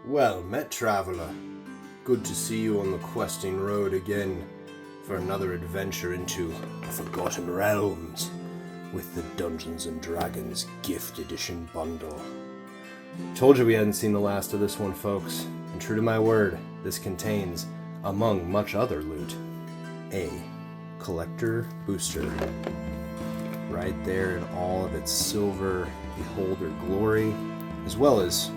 Well met, traveler. Good to see you on the questing road again for another adventure into the Forgotten Realms with the Dungeons & Dragons Gift Edition bundle. Told you we hadn't seen the last of this one, folks, and true to my word, this contains, among much other loot, a collector booster. Right there in all of its silver beholder glory, as well as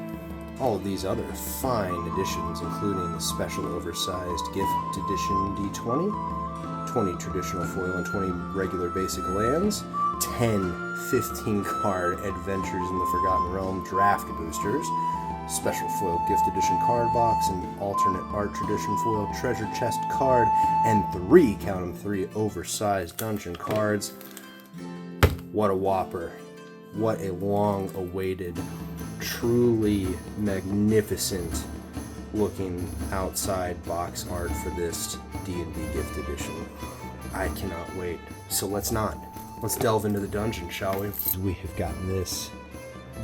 all of these other fine additions, including the special oversized gift edition D20, 20 traditional foil and 20 regular basic lands, 10 15 card Adventures in the Forgotten Realm draft boosters, special foil gift edition card box, and alternate art tradition foil treasure chest card, and 3, count them 3, oversized dungeon cards. What a whopper. What a long-awaited, truly magnificent looking outside box art for this D&D gift edition. I cannot wait. So let's delve into the dungeon, shall we? We have gotten this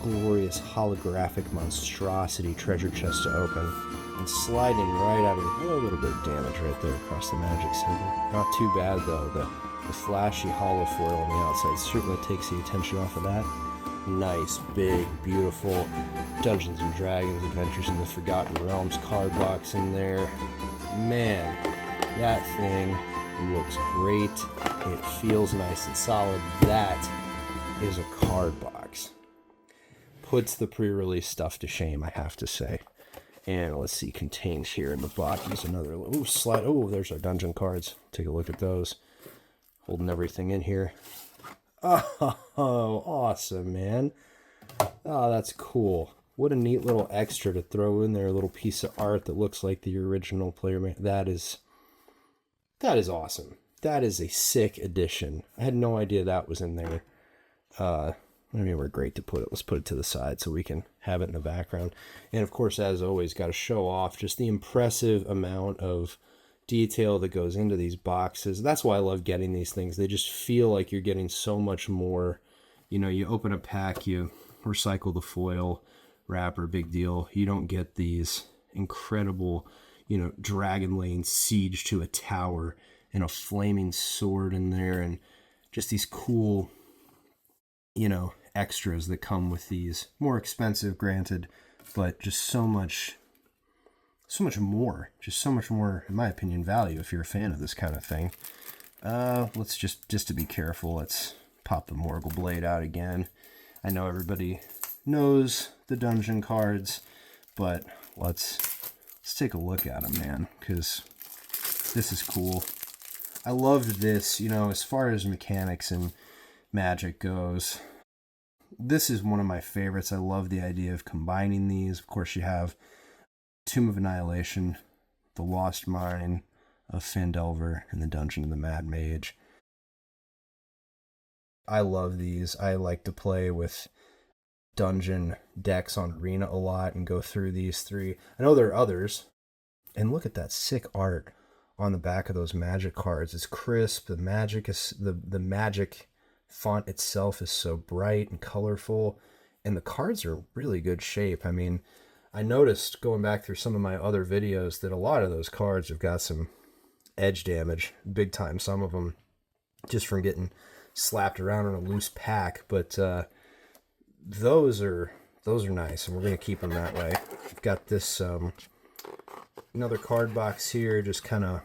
glorious holographic monstrosity treasure chest to open, and sliding right out of a little bit of damage right there across the magic symbol. Not too bad though. The flashy hollow foil on the outside certainly takes the attention off of that. Nice, big, beautiful Dungeons & Dragons Adventures in the Forgotten Realms card box in there. Man, that thing looks great. It feels nice and solid. That is a card box. Puts the pre-release stuff to shame, I have to say. And let's see, contains here in the box is another slide. Oh, there's our dungeon cards. Take a look at those. Holding everything in here. Oh, awesome, man. Oh, that's cool. What a neat little extra to throw in there. A little piece of art that looks like the original player. That is awesome. That is a sick addition. I had no idea that was in there. I mean, we're great to put it. Let's put it to the side so we can have it in the background. And of course, as always, got to show off just the impressive amount of detail that goes into these boxes. That's why I love getting these things. They just feel like you're getting so much more. You know, you open a pack, you recycle the foil wrapper, big deal. You don't get these incredible, dragon laying siege to a tower and a flaming sword in there, and just these cool, extras that come with these. More expensive, granted, but just so much more, in my opinion, value if you're a fan of this kind of thing. Let's just to be careful, let's pop the Morgul Blade out again. I know everybody knows the dungeon cards, but let's take a look at them, man, because this is cool. I loved this, as far as mechanics and magic goes. This is one of my favorites. I love the idea of combining these. Of course, you have Tomb of Annihilation, the Lost Mine of Phandelver, and the Dungeon of the Mad Mage. I love these. I like to play with dungeon decks on Arena a lot and go through these 3. I know there are others. And look at that sick art on the back of those magic cards. It's crisp. The magic is the magic font itself is so bright and colorful, and the cards are in really good shape. I mean, I noticed going back through some of my other videos that a lot of those cards have got some edge damage, big time, some of them just from getting slapped around in a loose pack, but those are nice, and we're going to keep them that way. We've got this another card box here, just kind of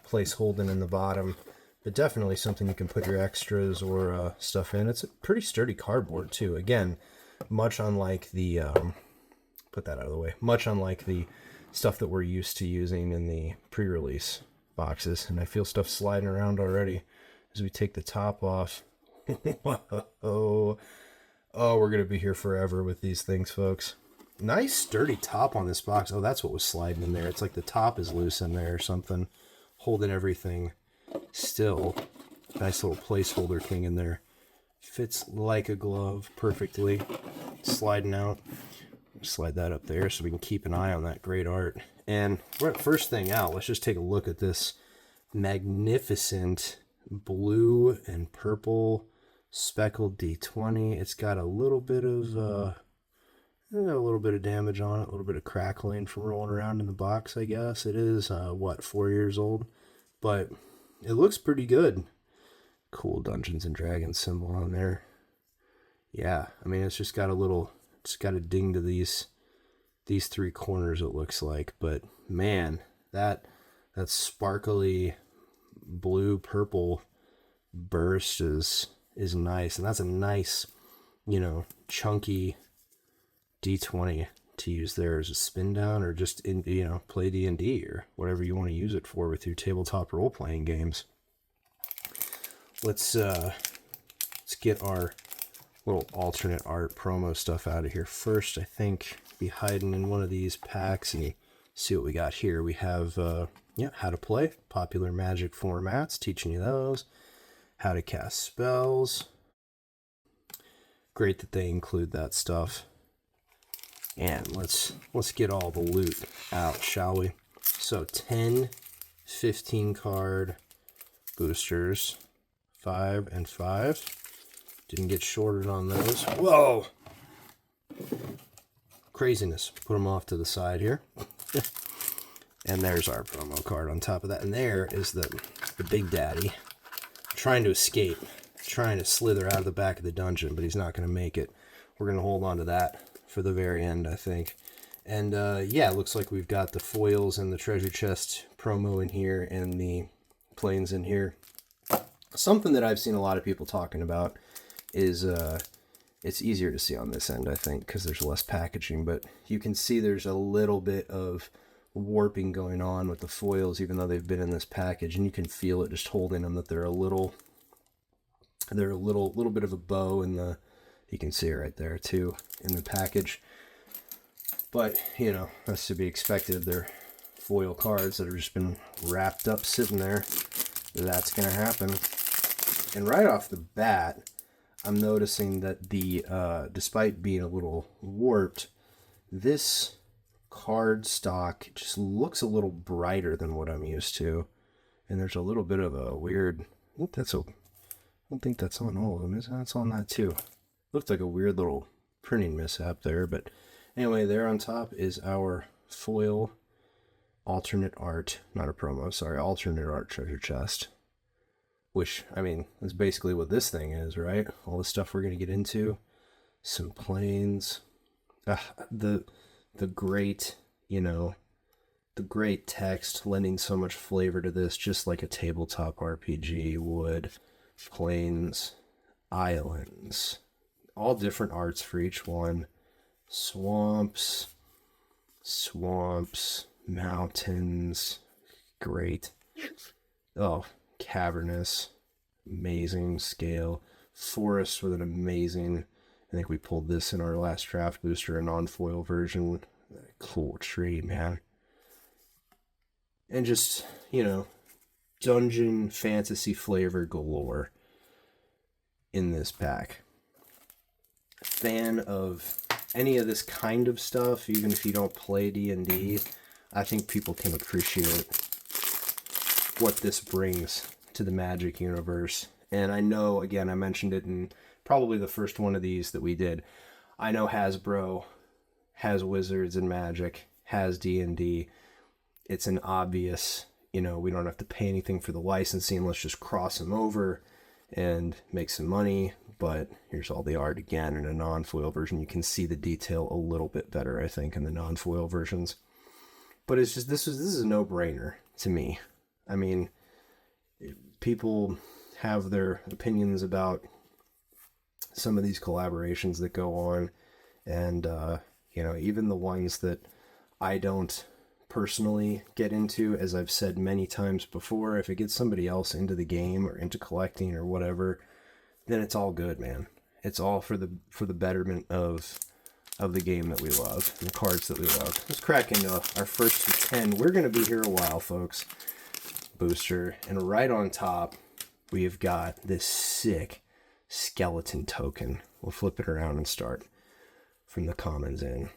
place holding in the bottom, but definitely something you can put your extras or stuff in. It's a pretty sturdy cardboard too. Again, much unlike the put that out of the way. Much unlike the stuff that we're used to using in the pre-release boxes. And I feel stuff sliding around already as we take the top off. Oh, we're going to be here forever with these things, folks. Nice sturdy top on this box. Oh, that's what was sliding in there. It's like the top is loose in there or something, holding everything still. Nice little placeholder thing in there. Fits like a glove perfectly. Sliding out. Slide that up there so we can keep an eye on that great art. And first thing out, let's just take a look at this magnificent blue and purple speckled D20. It's got a little bit of A little bit of damage on it, a little bit of crackling from rolling around in the box, I guess. It is, 4 years old? But it looks pretty good. Cool Dungeons and Dragons symbol on there. Yeah, I mean, it's just got a ding to these 3 corners, it looks like. But man, that sparkly blue purple burst is nice, and that's a nice, chunky D20 to use there as a spin down, or just play D&D or whatever you want to use it for with your tabletop role playing games. Let's get our little alternate art promo stuff out of here first. I think be hiding in one of these packs and see what we got here. We have how to play popular Magic formats, teaching you those, how to cast spells. Great that they include that stuff. And let's get all the loot out, shall we? So 10, 15 card boosters, 5 and 5. Didn't get shorted on those. Whoa! Craziness. Put them off to the side here. And there's our promo card on top of that. And there is the Big Daddy trying to escape, trying to slither out of the back of the dungeon, but he's not going to make it. We're going to hold on to that for the very end, I think. And it looks like we've got the foils and the treasure chest promo in here and the planes in here. Something that I've seen a lot of people talking about is it's easier to see on this end, I think, because there's less packaging, but you can see there's a little bit of warping going on with the foils, even though they've been in this package, and you can feel it just holding them, that they're a little bit of a bow in the, you can see it right there too in the package. But that's to be expected. They're foil cards that have just been wrapped up sitting there. That's gonna happen. And right off the bat, I'm noticing that despite being a little warped, this card stock just looks a little brighter than what I'm used to. And there's a little bit of a weird, I don't think that's on all of them, is that? It's on that too. Looked like a weird little printing mishap there, but anyway, there on top is our foil alternate art treasure chest. Which, I mean, is basically what this thing is, right? All the stuff we're going to get into. Some planes. The great, the great text lending so much flavor to this, just like a tabletop RPG would. Plains, islands, all different arts for each one. Swamps, mountains, great. Oh, cavernous, amazing scale. Forest with an amazing, I think we pulled this in our last draft booster, a non-foil version. Cool tree, man. And just, dungeon fantasy flavor galore in this pack. Fan of any of this kind of stuff, even if you don't play D&D, I think people can appreciate what this brings to the Magic universe. And I know, again, I mentioned it in probably the first one of these that we did. I know Hasbro has Wizards and Magic, has D&D. It's an obvious, we don't have to pay anything for the licensing. Let's just cross them over and make some money. But here's all the art again in a non-foil version. You can see the detail a little bit better, I think, in the non-foil versions. But it's just, this is a no-brainer to me. I mean, people have their opinions about some of these collaborations that go on. And, even the ones that I don't personally get into, as I've said many times before, if it gets somebody else into the game or into collecting or whatever, then it's all good, man. It's all for the betterment of the game that we love, and the cards that we love. Let's crack into our first 10. We're going to be here a while, folks. Booster, and right on top, we've got this sick skeleton token. We'll flip it around and start from the commons in.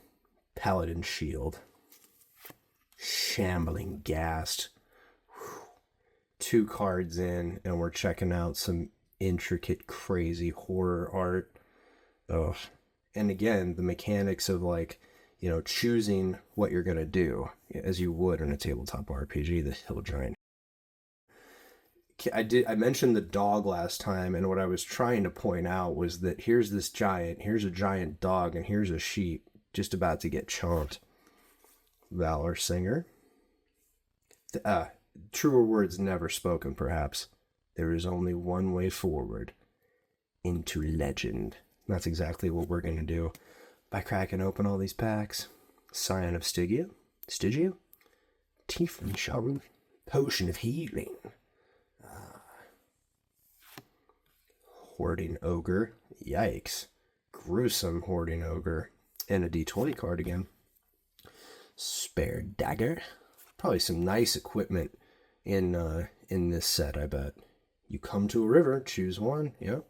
Paladin Shield. Shambling Ghast. 2 cards in, and we're checking out some intricate, crazy horror art. Ugh. And again, the mechanics of like, choosing what you're going to do as you would in a tabletop RPG, the Hill Giant. I mentioned the dog last time, and what I was trying to point out was that here's a giant dog, and here's a sheep just about to get chomped. Valor Singer. Truer words never spoken, perhaps. There is only one way forward. Into legend. That's exactly what we're going to do by cracking open all these packs. Scion of Stygia. Tiefling Sharu. Potion of Healing. Hoarding Ogre. Yikes. Gruesome Hoarding Ogre. And a D20 card again. Spare Dagger. Probably some nice equipment in this set, I bet. You come to a river, choose one. Yep.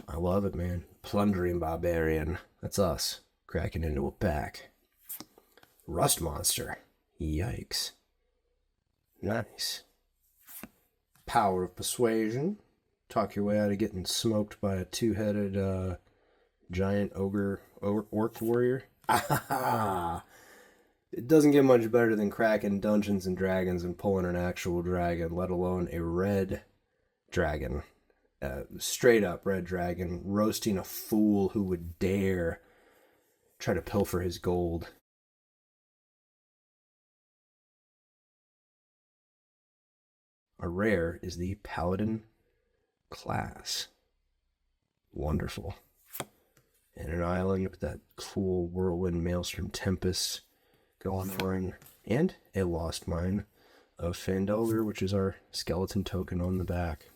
I love it, man. Plundering Barbarian. That's us. Cracking into a pack. Rust Monster. Yikes. Nice. Power of Persuasion. Talk your way out of getting smoked by a two-headed giant ogre orc warrior. Ah! It doesn't get much better than cracking Dungeons and Dragons and pulling an actual dragon, let alone a red dragon. Straight up red dragon, roasting a fool who would dare try to pilfer his gold. Our rare is the Paladin class. Wonderful. And an island with that cool whirlwind maelstrom tempest going on. And a lost mine of Fandelver, which is our skeleton token on the back.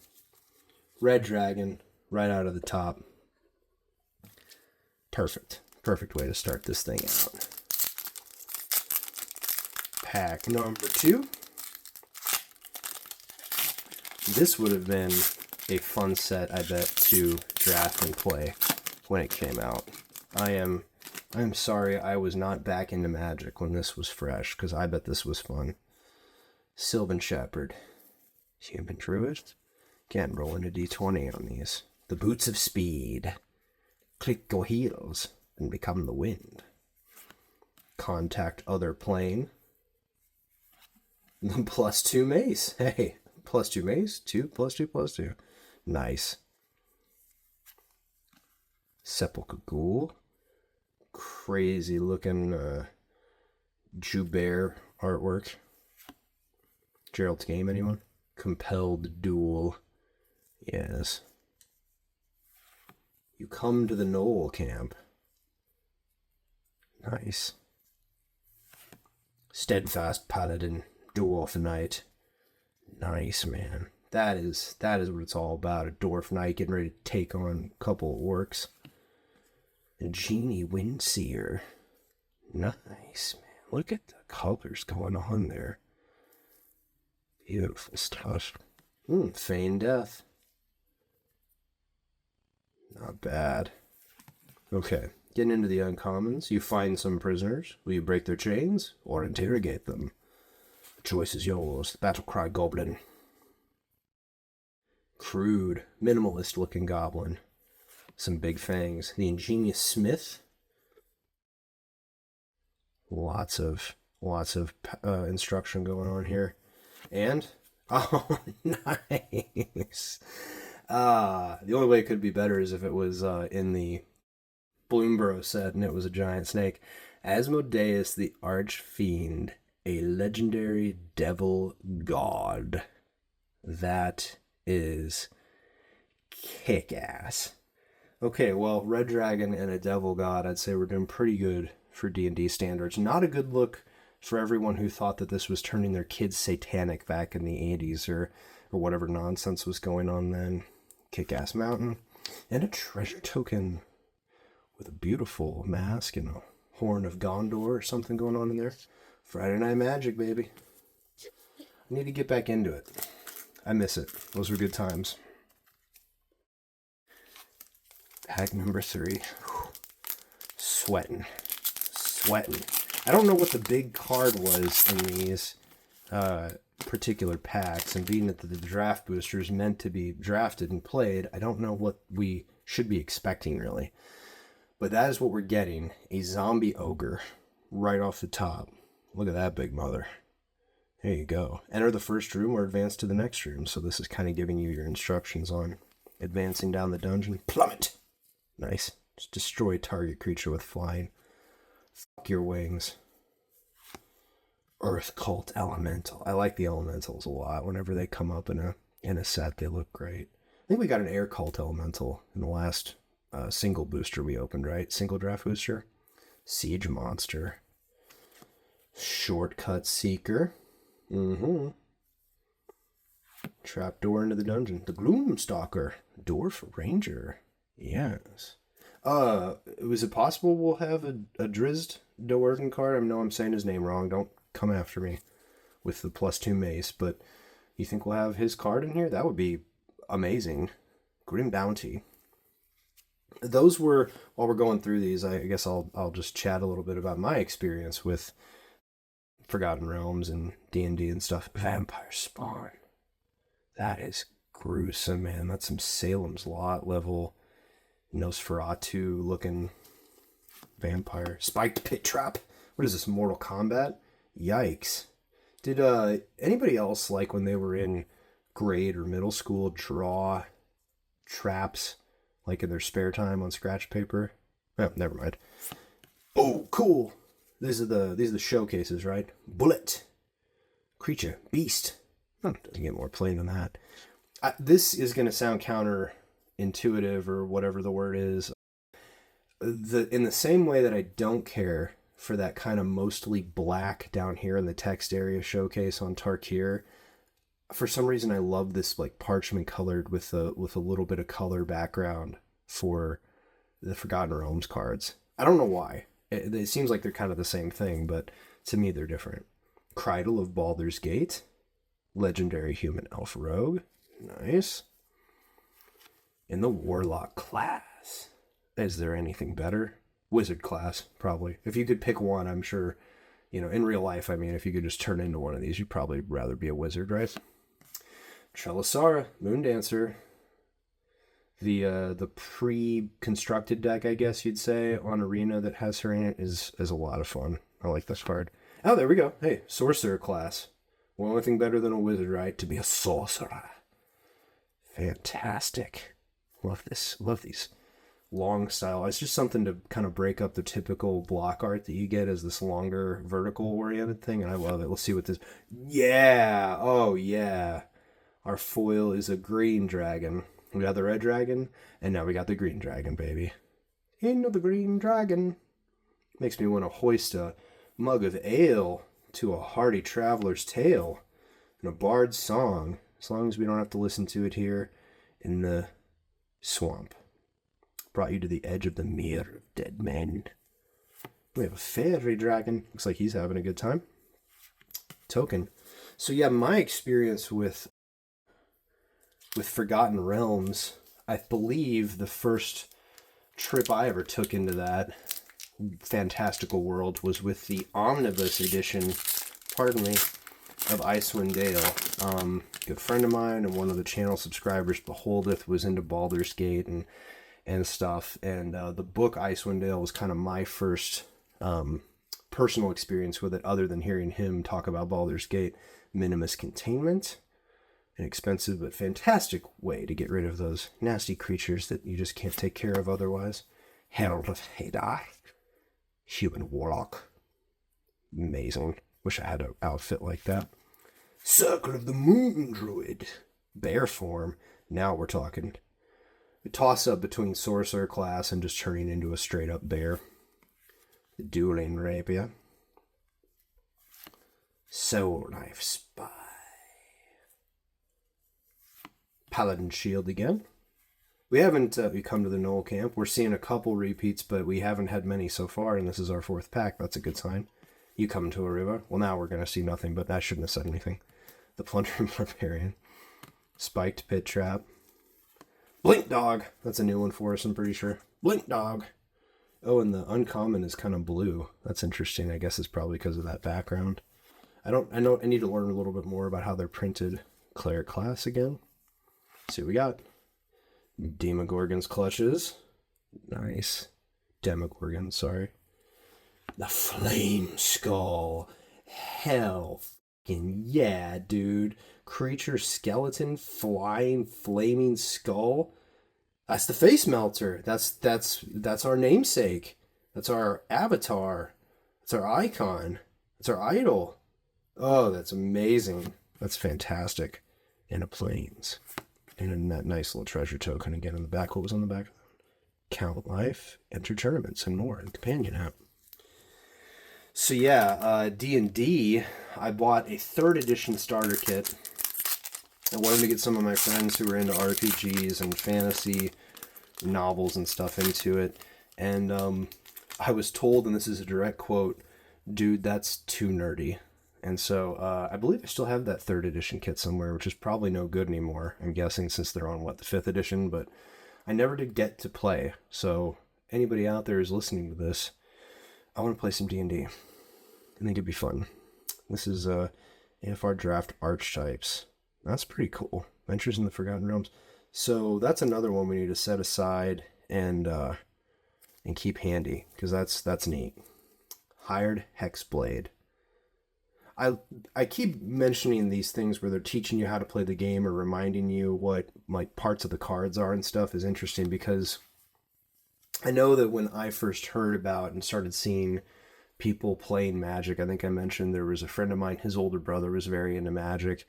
Red dragon, right out of the top. Perfect. Perfect way to start this thing out. Pack number 2. This would have been a fun set, I bet, to draft and play when it came out. I am sorry I was not back into Magic when this was fresh, because I bet this was fun. Sylvan Shepherd. Human Druid. Can't roll in a d20 on these. The Boots of Speed. Click your heels and become the wind. Contact other plane. +2 mace. Hey, +2 mace. 2+2+2. Nice. Sepulchre Ghoul. Crazy looking Joubert artwork. Gerald's Game, anyone? Compelled Duel. Yes. You come to the Knoll camp. Nice. Steadfast Paladin. Dwarf Knight. Nice, man. That is what it's all about. A dwarf knight getting ready to take on a couple of orcs. A Genie Windseer. Nice, man. Look at the colors going on there. Beautiful stuff. Feign Death. Not bad. Okay, getting into the uncommons. You find some prisoners. Will you break their chains or interrogate them? The choice is yours. The Battlecry Goblin. Crude, minimalist-looking goblin. Some big fangs. The Ingenious Smith. Lots of instruction going on here. And, oh, nice. The only way it could be better is if it was in the Bloomborough set and it was a giant snake. Asmodeus the Archfiend, a legendary devil god. That is kick-ass. Okay, well, Red Dragon and a devil god, I'd say we're doing pretty good for D&D standards. Not a good look for everyone who thought that this was turning their kids satanic back in the 80s or whatever nonsense was going on then. Kick-ass mountain. And a treasure token with a beautiful mask and a horn of Gondor or something going on in there. Friday Night Magic, baby. I need to get back into it. I miss it. Those were good times. Pack number 3. Sweating. I don't know what the big card was in these particular packs, and being that the draft booster is meant to be drafted and played, I don't know what we should be expecting, really. But that is what we're getting. A zombie ogre right off the top. Look at that big mother. There you go. Enter the first room or advance to the next room. So this is kind of giving you your instructions on advancing down the dungeon. Plummet! Nice. Just destroy target creature with flying. Fuck your wings. Earth Cult Elemental. I like the elementals a lot. Whenever they come up in a set, they look great. I think we got an Air Cult Elemental in the last single booster we opened, right? Single draft booster. Siege Monster. Shortcut Seeker. Trapdoor into the dungeon. The Gloomstalker. Dwarf Ranger. Yes. Was it possible we'll have a Drizzt Do'Urden card? I know I'm saying his name wrong. Don't come after me with the +2 mace, but you think we'll have his card in here? That would be amazing. Grim Bounty. Those were, while we're going through these, I guess I'll just chat a little bit about my experience with Forgotten Realms and D&D and stuff. Vampire Spawn. That is gruesome, man. That's some Salem's Lot level Nosferatu looking vampire. Spiked Pit Trap. What is this, Mortal Kombat? Yikes. Did anybody else, like when they were in grade or middle school, draw traps like in their spare time on scratch paper? Oh, never mind. Oh, cool. These are the showcases, right? Bullet. Creature. Beast. Oh, doesn't get more plain than that. This is going to sound counterintuitive or whatever the word is. In the same way that I don't care for that kind of mostly black down here in the text area showcase on Tarkir, for some reason I love this like parchment colored with a little bit of color background for the Forgotten Realms cards. I don't know why. It seems like they're kind of the same thing, but to me they're different. Cridle of Baldur's Gate. Legendary Human Elf Rogue. Nice. In the Warlock class. Is there anything better? Wizard class, probably. If you could pick one, I'm sure, in real life, I mean, if you could just turn into one of these, you'd probably rather be a wizard, right? Trelisara, Moondancer. The pre-constructed deck, I guess you'd say, on Arena that has her in it is a lot of fun. I like this card. Oh, there we go. Hey, Sorcerer class. Well, only thing better than a wizard, right? To be a sorcerer. Fantastic. Love this. Love these long style. It's just something to kind of break up the typical block art that you get as this longer vertical oriented thing, and I love it. Let's see what this... Yeah! Oh, yeah. Our foil is a green dragon. We got the red dragon, and now we got the green dragon, baby. Into the green dragon. Makes me want to hoist a mug of ale to a hardy traveler's tale and a bard's song, as long as we don't have to listen to it here in the swamp. Brought you to the edge of the mere of dead men. We have a fairy dragon. Looks like he's having a good time. Token. So yeah, my experience with Forgotten Realms, I believe the first trip I ever took into that fantastical world was with the omnibus edition, pardon me, of Icewind Dale. Good friend of mine and one of the channel subscribers, Beholdeth, was into Baldur's Gate and stuff, and the book Icewind Dale was kind of my first personal experience with it, other than hearing him talk about Baldur's Gate. Minimus containment, an expensive but fantastic way to get rid of those nasty creatures that you just can't take care of otherwise. Herald of Hadar, human warlock, amazing. Wish I had an outfit like that. Circle of the Moon Druid, bear form. Now we're talking. A toss-up between sorcerer class and just turning into a straight-up bear. The dueling rapier. Soul Knife Spy. Paladin Shield again. We haven't come to the Knoll camp. We're seeing a couple repeats, but we haven't had many so far, and this is our 4th pack. That's a good sign. You come to a river. Well, now we're going to see nothing, but I shouldn't have said anything. The Plundering Barbarian. Spiked Pit Trap. Blink Dog. That's a new one for us, I'm pretty sure. Blink Dog. Oh, and the uncommon is kind of blue. That's interesting. I guess it's probably because of that background. I need to learn a little bit more about how they're printed. Cleric class again. Let's see what we got. Demogorgon's Clutches. Nice. Demogorgon, sorry. The Flame Skull. Hell fucking yeah, dude. Creature skeleton, flying, flaming skull. That's the face melter. That's our namesake. That's our avatar. That's our icon. That's our idol. Oh, that's amazing. That's fantastic. And a planes. And that nice little treasure token again in the back. What was on the back? Count life, enter tournaments, and more. And companion app. So yeah, D&D, I bought a 3rd edition starter kit. I wanted to get some of my friends who were into RPGs and fantasy novels and stuff into it. And I was told, and this is a direct quote, dude, that's too nerdy. And so I believe I still have that 3rd edition kit somewhere, which is probably no good anymore, I'm guessing, since they're on, the 5th edition. But I never did get to play. So anybody out there who's listening to this, I want to play some D&D. I think it'd be fun. This is AFR Draft Archetypes. That's pretty cool. Ventures in the Forgotten Realms. So that's another one we need to set aside and keep handy, because that's neat. Hired Hexblade. I keep mentioning these things where they're teaching you how to play the game or reminding you what parts of the cards are and stuff is interesting, because I know that when I first heard about and started seeing people playing Magic, I think I mentioned there was a friend of mine, his older brother was very into Magic,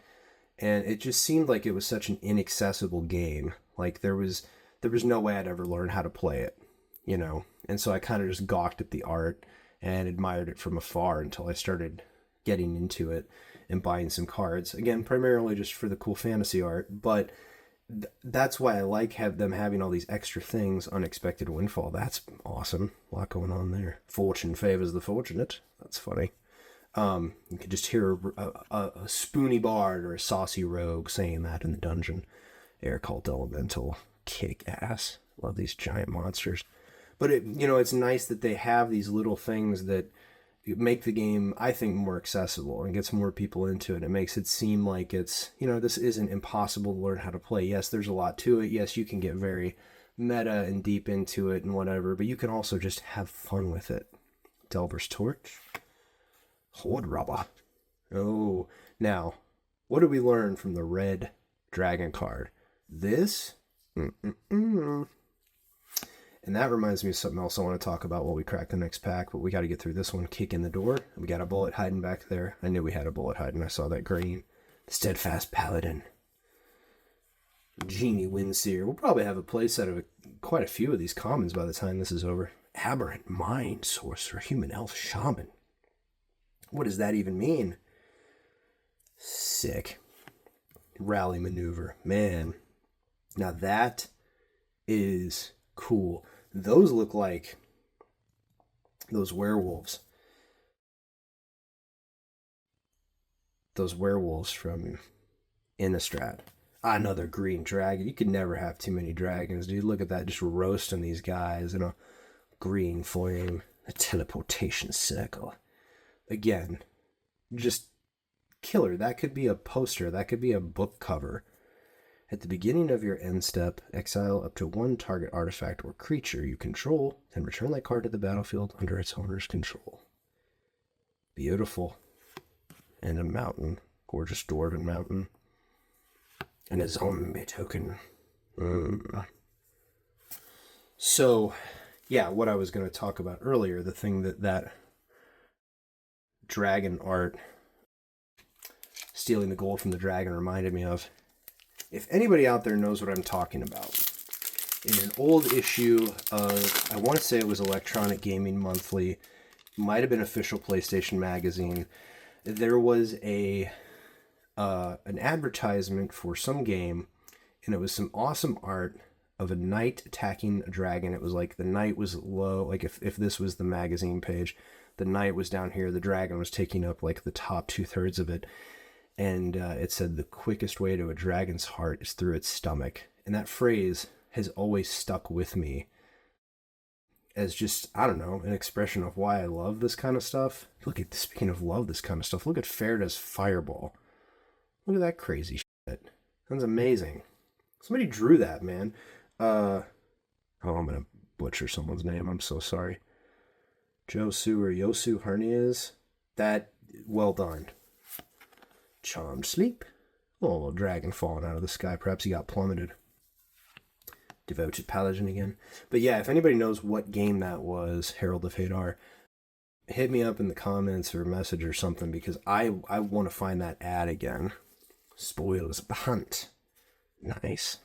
and it just seemed like it was such an inaccessible game. Like there was no way I'd ever learn how to play it, you know? And so I kind of just gawked at the art and admired it from afar until I started getting into it and buying some cards. Again, primarily just for the cool fantasy art, but that's why I like them having all these extra things. Unexpected windfall. That's awesome. A lot going on there. Fortune favors the fortunate. That's funny. You could just hear a spoony bard or a saucy rogue saying that in the dungeon. Air Cult Elemental. Kick ass. Love these giant monsters. But it's nice that they have these little things that make the game, I think, more accessible and gets more people into it. It makes it seem like it's, this isn't impossible to learn how to play. Yes, there's a lot to it. Yes, you can get very meta and deep into it and whatever, but you can also just have fun with it. Delver's Torch. Hoard Rubber. Oh, now, what did we learn from the red dragon card? This? And that reminds me of something else I want to talk about while we crack the next pack, but we got to get through this one. Kick in the door. We got a bullet hiding back there. I knew we had a bullet hiding. I saw that green. Steadfast Paladin. Genie Windseer. We'll probably have a playset of quite a few of these commons by the time this is over. Aberrant Mind Sorcerer. Human Elf Shaman. What does that even mean? Sick. Rally Maneuver. Man. Now that is cool. Those look like those werewolves. Those werewolves from Innistrad. Another green dragon. You could never have too many dragons, dude. Look at that, just roasting these guys in a green flame. A teleportation circle. Again, just killer. That could be a poster. That could be a book cover. At the beginning of your end step, exile up to one target artifact or creature you control, and return that card to the battlefield under its owner's control. Beautiful. And a mountain. Gorgeous dwarven mountain. And a zombie token. So, yeah, what I was going to talk about earlier, the thing that dragon art, stealing the gold from the dragon, reminded me of. If anybody out there knows what I'm talking about, in an old issue of, I want to say it was Electronic Gaming Monthly, might have been Official PlayStation Magazine, there was an advertisement for some game, and it was some awesome art of a knight attacking a dragon. It was like the knight was low, like if this was the magazine page, the knight was down here, the dragon was taking up like the top 2/3 of it. And it said the quickest way to a dragon's heart is through its stomach. And that phrase has always stuck with me as just, I don't know, an expression of why I love this kind of stuff. Speaking of love this kind of stuff, look at Farida's Fireball. Look at that crazy shit. That's amazing. Somebody drew that, man. I'm going to butcher someone's name. I'm so sorry. Josu or Yosu Hernias. That, well done. Charmed Sleep. Oh, a dragon falling out of the sky. Perhaps he got plummeted. Devoted Paladin again. But yeah, if anybody knows what game that was, Herald of Hadar, hit me up in the comments or message or something, because I want to find that ad again. Spoils of the hunt. Nice.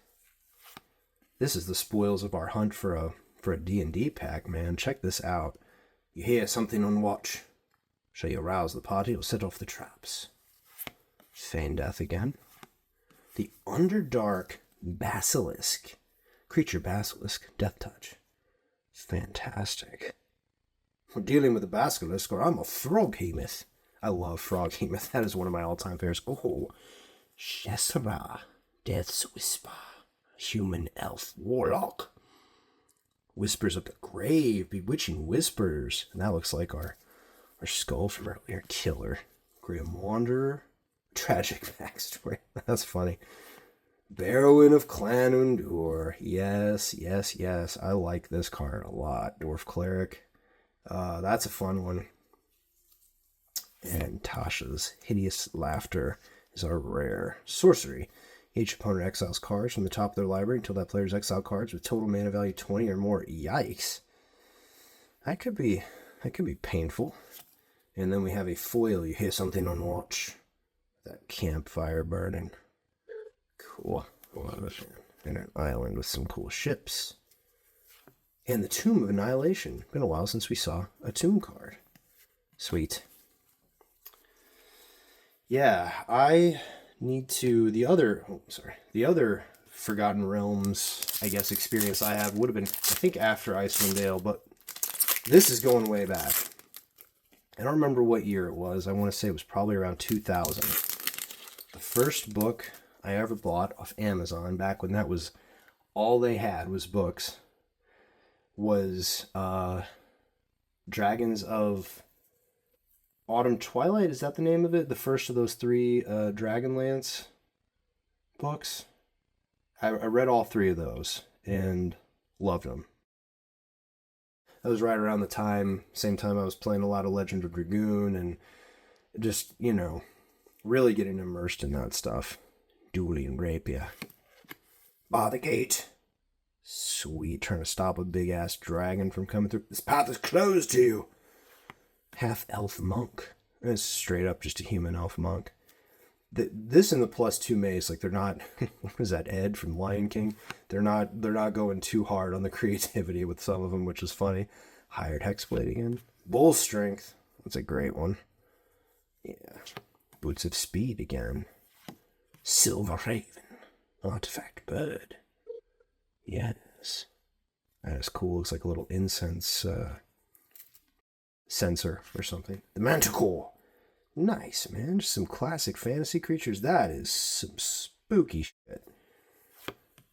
This is the spoils of our hunt for a D&D pack, man. Check this out. You hear something on watch. Shall you arouse the party or set off the traps? Feign death again. The Underdark Basilisk. Creature Basilisk. Death touch. Fantastic. We're dealing with a basilisk, or I'm a froghemoth. I love froghemoth. That is one of my all-time favorites. Oh, Shesara. Death's Whisper. Human elf warlock. Whispers of the grave. Bewitching whispers. And that looks like our skull from earlier. Killer. Grim Wanderer. Tragic backstory. That's funny. Barrowin of Clan Undur. Yes, yes, yes. I like this card a lot. Dwarf Cleric. That's a fun one. And Tasha's Hideous Laughter is our rare. Sorcery. Each opponent exiles cards from the top of their library until that player's exile cards with total mana value 20 or more. Yikes. That could be painful. And then we have a foil. You hear something on watch. That campfire burning. Cool. Love it. And an island with some cool ships. And the Tomb of Annihilation. Been a while since we saw a tomb card. Sweet. Yeah, I need to... The other Forgotten Realms, I guess, experience I have would have been, I think, after Icewind Dale, but this is going way back. I don't remember what year it was. I want to say it was probably around 2000. The first book I ever bought off Amazon, back when that was all they had was books, was Dragons of Autumn Twilight. Is that the name of it? The first of those 3 Dragonlance books. I read all 3 of those and loved them. That was right around the same time I was playing a lot of Legend of Dragoon and just, you know, really getting immersed in that stuff. Dueling Rapier. Bar the gate. Sweet, trying to stop a big-ass dragon from coming through. This path is closed to you. Half-elf monk. It's straight up just a human elf monk. This and the +2 mace, like, they're not... What was that, Ed from Lion King? They're not going too hard on the creativity with some of them, which is funny. Hired Hexblade again. Bull Strength. That's a great one. Yeah. Boots of Speed again. Silver Raven. Artifact Bird. Yes. That is cool. Looks like a little incense sensor or something. The Manticore. Nice, man. Just some classic fantasy creatures. That is some spooky shit.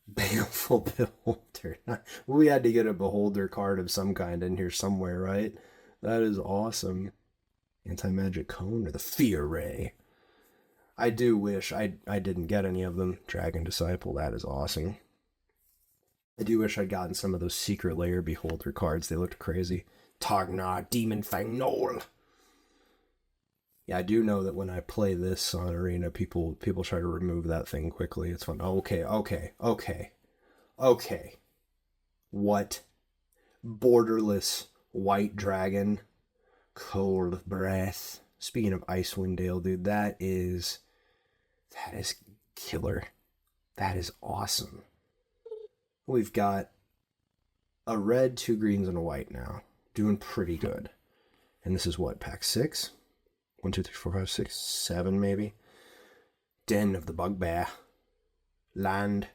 Baleful Beholder. We had to get a Beholder card of some kind in here somewhere, right? That is awesome. Anti-Magic Cone or the Fear Ray. I do wish I didn't get any of them. Dragon Disciple, that is awesome. I do wish I'd gotten some of those Secret Lair Beholder cards. They looked crazy. Tagnar, Demon Fang Knoll. Yeah, I do know that when I play this on Arena, people try to remove that thing quickly. It's fun. Okay. What? Borderless White Dragon. Cold Breath. Speaking of Icewind Dale, dude, that is killer. That is awesome. We've got a red, 2 greens, and a white now. Doing pretty good. And this is what, pack 6? 1, 2, 3, 4, 5, 6, 7 maybe. Den of the Bugbear. Land.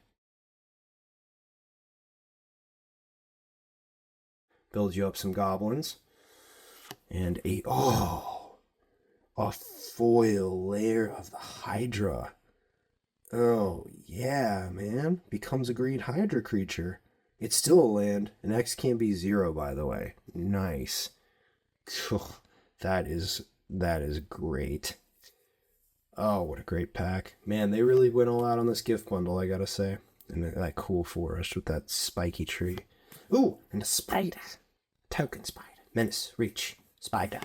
Build you up some goblins. And a foil lair of the Hydra. Oh, yeah, man. Becomes a green Hydra creature. It's still a land. An X can't be 0, by the way. Nice. That is great. Oh, what a great pack. Man, they really went all out on this gift bundle, I gotta say. And that cool forest with that spiky tree. Ooh, and a spider. Token spider. Menace, reach, spider.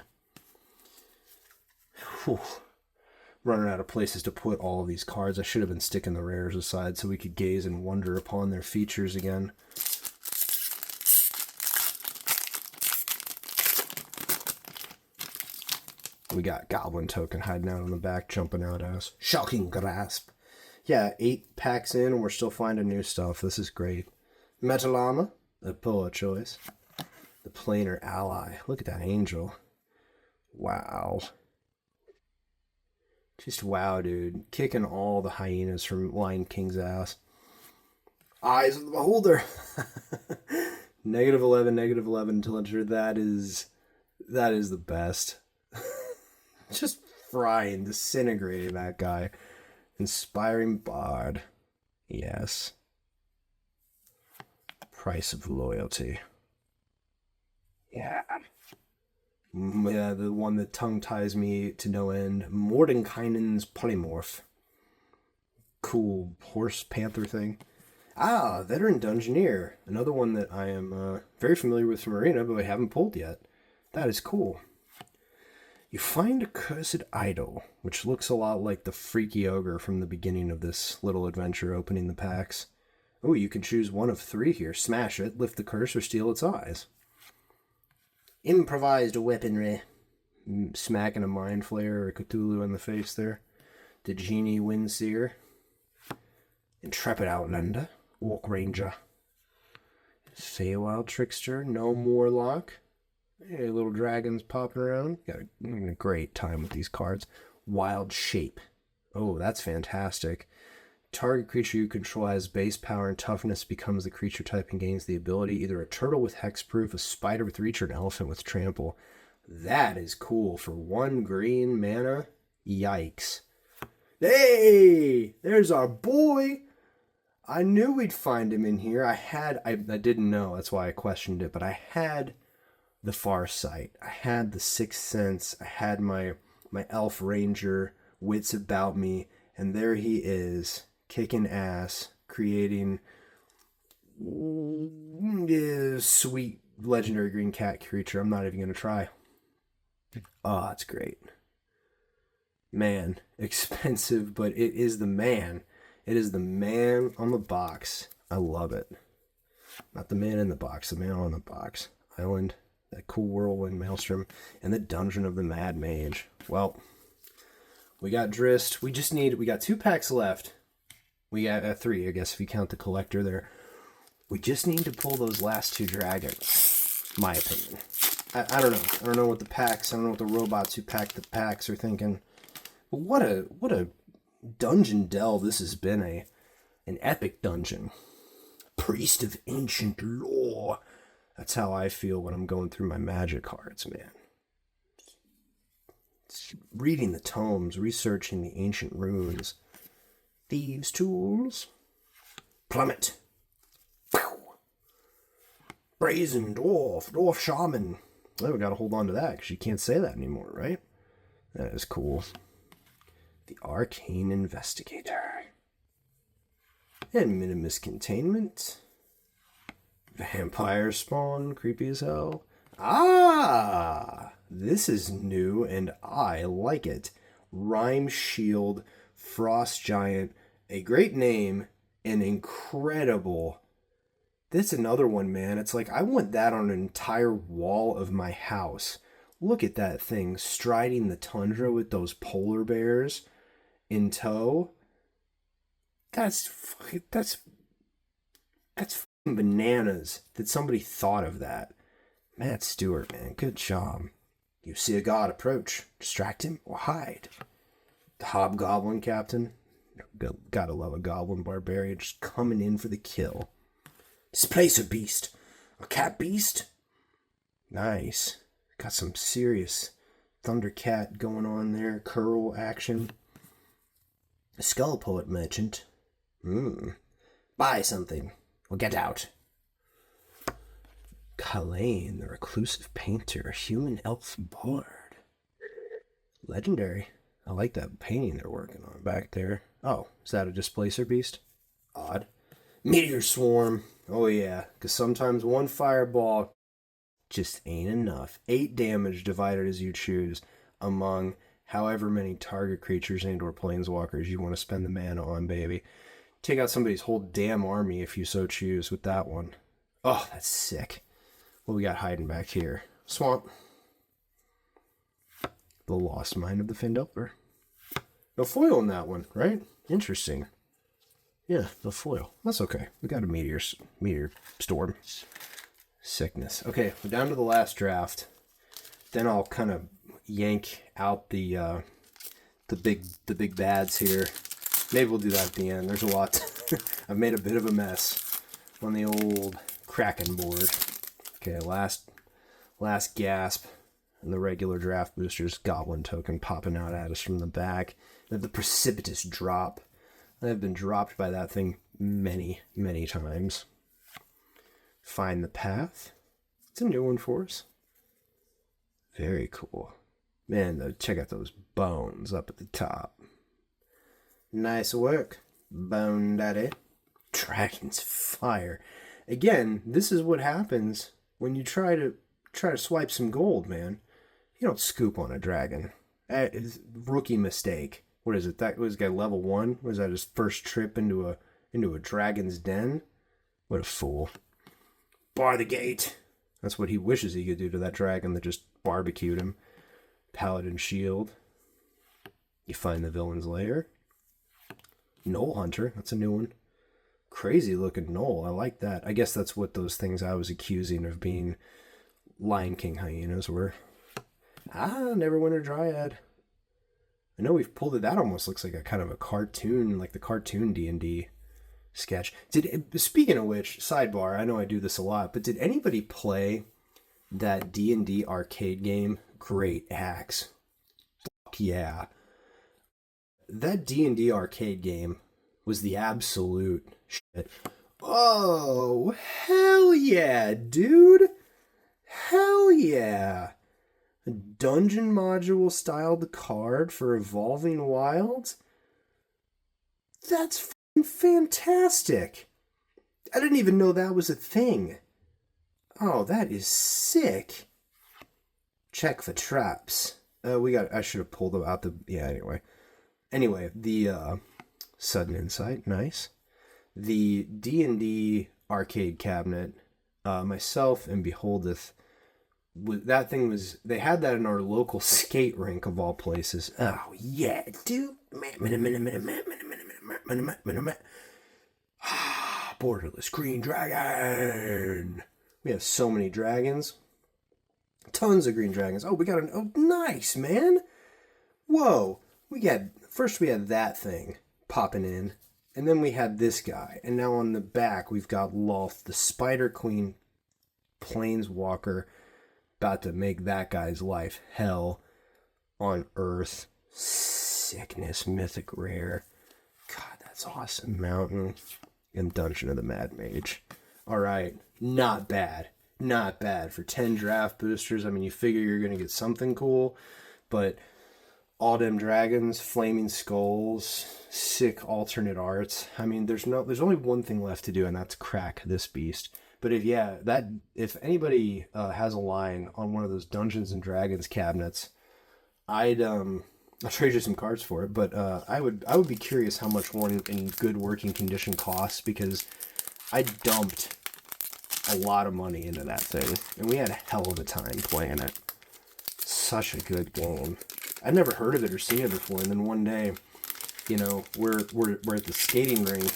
Whew. Running out of places to put all of these cards. I should have been sticking the rares aside so we could gaze and wonder upon their features again. We got Goblin Token hiding out on the back, jumping out at us. Shocking Grasp. Yeah, 8 packs in and we're still finding new stuff. This is great. Metal Armor, a poor choice. The Planar Ally. Look at that angel. Wow. Just wow, dude. Kicking all the hyenas from Lion King's ass. Eyes of the Beholder. -11 intelligence. That is the best. Just frying, disintegrating that guy. Inspiring Bard. Yes. Price of Loyalty. Yeah. Yeah, the one that tongue-ties me to no end. Mordenkainen's Polymorph. Cool horse panther thing. Ah, Veteran Dungeoneer. Another one that I am very familiar with from Arena, but I haven't pulled yet. That is cool. You find a cursed idol, which looks a lot like the freaky ogre from the beginning of this little adventure opening the packs. Oh, you can choose one of 3 here. Smash it, lift the curse, or steal its eyes. Improvised weaponry. Smacking a Mind Flayer or Cthulhu in the face there. The Genie Windseer. Intrepid Outlander. Orc Ranger. Feywild Trickster. No Warlock. Hey, little dragons popping around. Got a great time with these cards. Wild Shape. Oh, that's fantastic. Target creature you control has base power and toughness, becomes the creature type and gains the ability either a turtle with hexproof, a spider with reach, or an elephant with trample. That is cool for 1 green mana. Yikes. Hey! There's our boy! I knew we'd find him in here. I didn't know, that's why I questioned it, but I had the Far Sight. I had the Sixth Sense. I had my Elf Ranger wits about me, and there he is, kicking ass, creating sweet legendary green cat creature. I'm not even going to try. Oh, that's great. Man, expensive, but it is the man. It is the man on the box. I love it. Not the man in the box, the man on the box. Island, that cool whirlwind maelstrom, and the Dungeon of the Mad Mage. Well, we got Drist. We got 2 packs left. We got 3, I guess, if you count the collector there. We just need to pull those last 2 dragons, my opinion. I don't know. I don't know what the robots who pack the packs are thinking. But what a dungeon delve this has been, an epic dungeon. Priest of ancient lore. That's how I feel when I'm going through my magic cards, man. Reading the tomes, researching the ancient runes. Thieves' tools. Plummet. Brazen dwarf shaman. Well, we gotta hold on to that because you can't say that anymore, right? That is cool. The arcane investigator. And minimus containment. Vampire spawn, creepy as hell. Ah, this is new and I like it. Rhyme Shield, Frost Giant, a great name, and incredible. That's another one, man. It's like, I want that on an entire wall of my house. Look at that thing, striding the tundra with those polar bears in tow. That's bananas that somebody thought of that. Matt Stewart, man, good job. You see a god approach, distract him or hide. The Hobgoblin Captain. Gotta love a goblin barbarian just coming in for the kill. Displacer Beast. A cat beast? Nice. Got some serious Thundercat going on there. Curl action. A Skull Poet Merchant. Buy something. Or get out. Kalain, the Reclusive Painter. A human elf bard. Legendary. I like that painting they're working on back there. Oh, is that a Displacer Beast? Odd. Meteor swarm. Oh yeah, because sometimes one fireball just ain't enough. 8 damage divided as you choose among however many target creatures and or planeswalkers you want to spend the mana on, baby. Take out somebody's whole damn army if you so choose with that one. Oh, that's sick. What we got hiding back here? Swamp. The Lost Mine of the Findelver. No foil in that one, right? Interesting. Yeah, the foil. That's okay. We got a meteor storm. Sickness. Okay, we're down to the last draft. Then I'll kind of yank out the big bads here. Maybe we'll do that at the end. There's a lot. I've made a bit of a mess on the old Kraken board. Okay, last gasp. And the regular draft boosters goblin token popping out at us from the back. They have the precipitous drop. I've been dropped by that thing many, many times. Find the path. It's a new one for us. Very cool. Man, check out those bones up at the top. Nice work, Bone Daddy. Dragon's Fire. Again, this is what happens when you try to swipe some gold, man. You don't scoop on a dragon. That is rookie mistake. What is it? That was guy level 1? Was that his first trip into a dragon's den? What a fool. Bar the gate. That's what he wishes he could do to that dragon that just barbecued him. Paladin Shield. You find the villain's lair. Knoll Hunter. That's a new one. Crazy looking knoll. I like that. I guess that's what those things I was accusing of being Lion King hyenas were. Neverwinter Dryad. I know we've pulled it. That almost looks like a kind of a cartoon, like the cartoon D&D sketch. Speaking of which, sidebar, I know I do this a lot, but did anybody play that D&D arcade game, Great Axe? Fuck yeah. That D&D arcade game was the absolute shit. Oh, hell yeah, dude. Hell yeah. A dungeon module styled card for Evolving Wilds? That's fucking fantastic. I didn't even know that was a thing. Oh, that is sick. Check for traps. I should have pulled them out Anyway, the sudden insight, nice. The D&D arcade cabinet, myself and Beholdeth, that thing was, they had that in our local skate rink of all places. Oh yeah, dude. Borderless Green Dragon. We have so many dragons. Tons of green dragons. Oh, we got oh, nice, man. Whoa. We had that thing popping in. And then we had this guy. And now on the back, we've got Loth, the Spider Queen Planeswalker, about to make that guy's life hell on Earth. Sickness, mythic rare. God, that's awesome. Mountain and Dungeon of the Mad Mage. All right, not bad. Not bad for 10 draft boosters. I mean, you figure you're going to get something cool, but all them dragons, flaming skulls, sick alternate arts. I mean, there's only one thing left to do, and that's crack this beast. But if anybody has a line on one of those Dungeons and Dragons cabinets, I'll trade you some cards for it. But I would be curious how much one in good working condition costs, because I dumped a lot of money into that thing, and we had a hell of a time playing it. Such a good game. I'd never heard of it or seen it before, and then one day, we're at the skating rink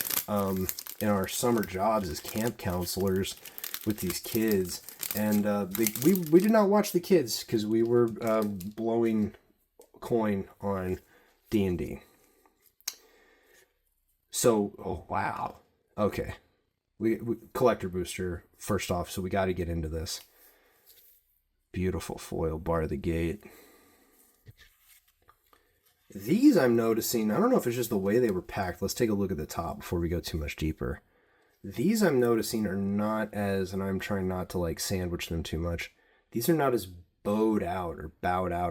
in our summer jobs as camp counselors with these kids, and we did not watch the kids because we were blowing coin on D&D. So, oh wow, okay, we collector booster first off, so we got to get into this. Beautiful foil bar the gate. These I'm noticing, I don't know if it's just the way they were packed. Let's take a look at the top before we go too much deeper. These I'm noticing are not as, and I'm trying not to sandwich them too much. These are not as bowed out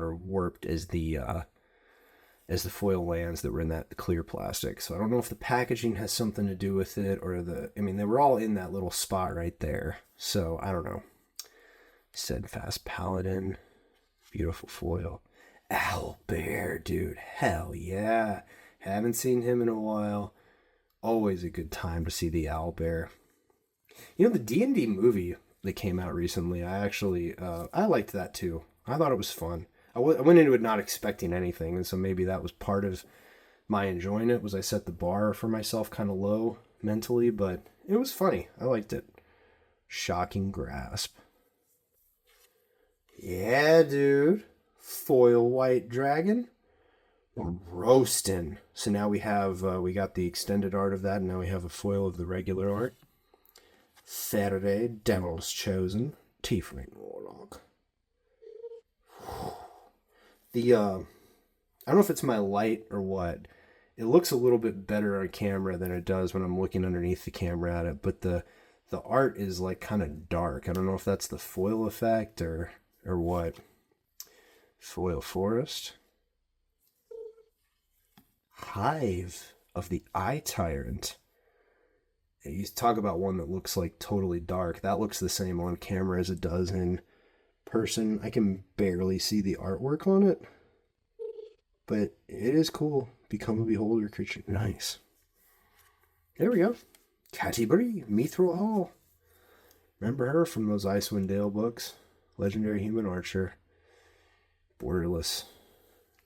or warped as the as the foil lands that were in that clear plastic. So I don't know if the packaging has something to do with it, or I mean, they were all in that little spot right there. So I don't know. Steadfast Paladin. Beautiful foil. Owlbear, dude. Hell yeah. Haven't seen him in a while. Always a good time to see the owlbear. You know, the D&D movie that came out recently, I liked that too. I thought it was fun. I went into it not expecting anything, and so maybe that was part of my enjoying it, was I set the bar for myself kind of low mentally, but it was funny. I liked it. Shocking Grasp. Yeah, dude. Foil white dragon. Roastin'. So now we have, we got the extended art of that, and now we have a foil of the regular art. Faraday, Devil's Chosen, Tiefling Warlock. I don't know if it's my light or what. It looks a little bit better on camera than it does when I'm looking underneath the camera at it, but the art is like kind of dark. I don't know if that's the foil effect or what. Foil Forest. Hive of the Eye Tyrant. You talk about one that looks like totally dark. That looks the same on camera as it does in person. I can barely see the artwork on it, but it is cool. Become a beholder creature. Nice. There we go. Catty-Bree, Mithril Hall. Remember her from those Icewind Dale books? Legendary Human Archer. Borderless.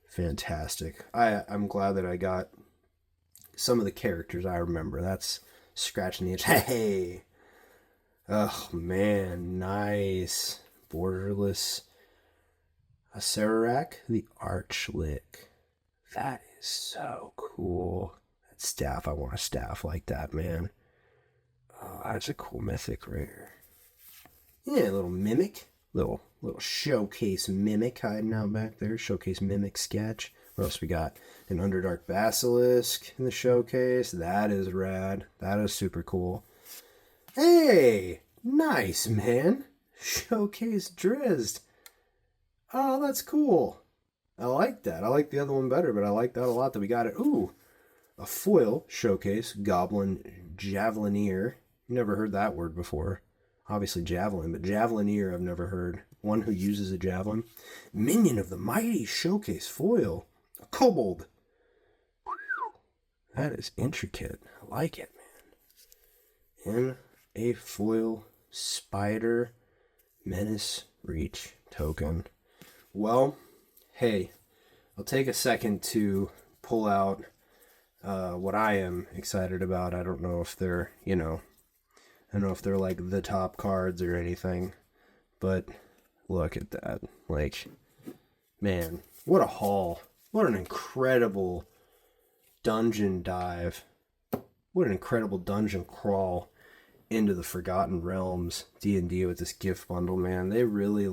Fantastic. I'm glad that I got some of the characters I remember. That's scratching the itch. Hey! Oh, man. Nice. Borderless. Acererak, the Archlick. That is so cool. That staff, I want a staff like that, man. Oh, that's a cool mythic rare. Yeah, a little mimic. Little showcase mimic hiding out back there. Showcase mimic sketch. What else we got? An Underdark Basilisk in the showcase. That is rad. That is super cool. Hey! Nice, man. Showcase Drizzt. Oh, that's cool. I like that. I like the other one better, but I like that a lot that we got it. Ooh, a foil showcase Goblin Javelineer. Never heard that word before. Obviously javelin, but Javelineer I've never heard. One who uses a javelin. Minion of the Mighty showcase foil. A kobold. That is intricate. I like it, man. And a foil spider menace reach token. Well, hey, I'll take a second to pull out what I am excited about. I don't know if they're, I don't know if they're like the top cards or anything, but look at that. Like, man, what a haul. What an incredible dungeon dive. What an incredible dungeon crawl into the Forgotten Realms D&D with this gift bundle, man. They really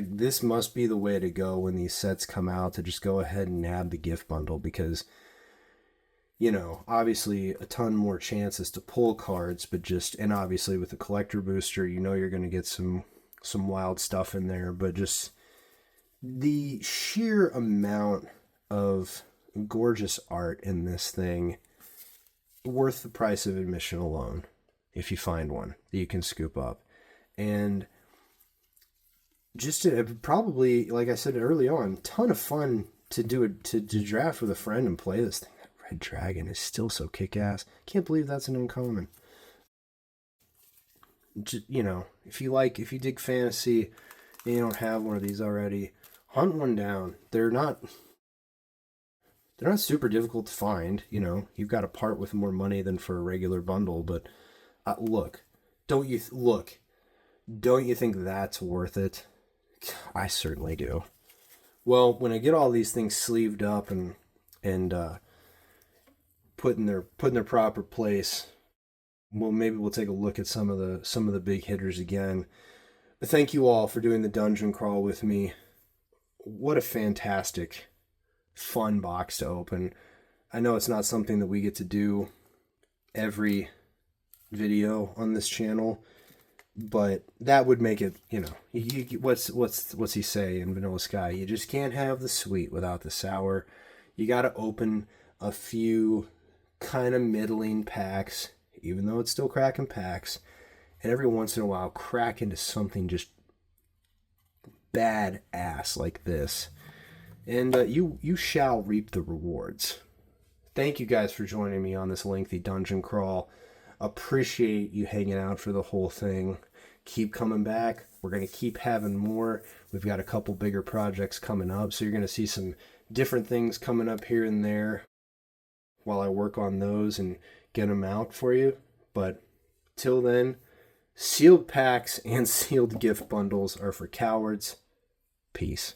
this must be the way to go when these sets come out, to just go ahead and nab the gift bundle, because obviously a ton more chances to pull cards, but and obviously with the collector booster, you're going to get some wild stuff in there, but just the sheer amount of gorgeous art in this thing, worth the price of admission alone, if you find one that you can scoop up. And just probably, like I said early on, ton of fun to do it, to draft with a friend and play this thing. That red dragon is still so kick-ass. Can't believe that's an uncommon. Just, if you dig fantasy and you don't have one of these already, hunt one down. They're not super difficult to find. You've got to part with more money than for a regular bundle, but don't you think that's worth it? I certainly do. Well, when I get all these things sleeved up and put in their proper place, well, maybe we'll take a look at some of the big hitters again. But thank you all for doing the dungeon crawl with me. What a fantastic, fun box to open. I know it's not something that we get to do every video on this channel, but that would make it, what's he say in Vanilla Sky? You just can't have the sweet without the sour. you got to open a few kind of middling packs, even though it's still cracking packs, and every once in a while crack into something just badass like this. And you shall reap the rewards. Thank you guys for joining me on this lengthy dungeon crawl. Appreciate you hanging out for the whole thing. Keep coming back. We're going to keep having more. We've got a couple bigger projects coming up, so you're going to see some different things coming up here and there while I work on those and get them out for you. But till then, sealed packs and sealed gift bundles are for cowards. Peace.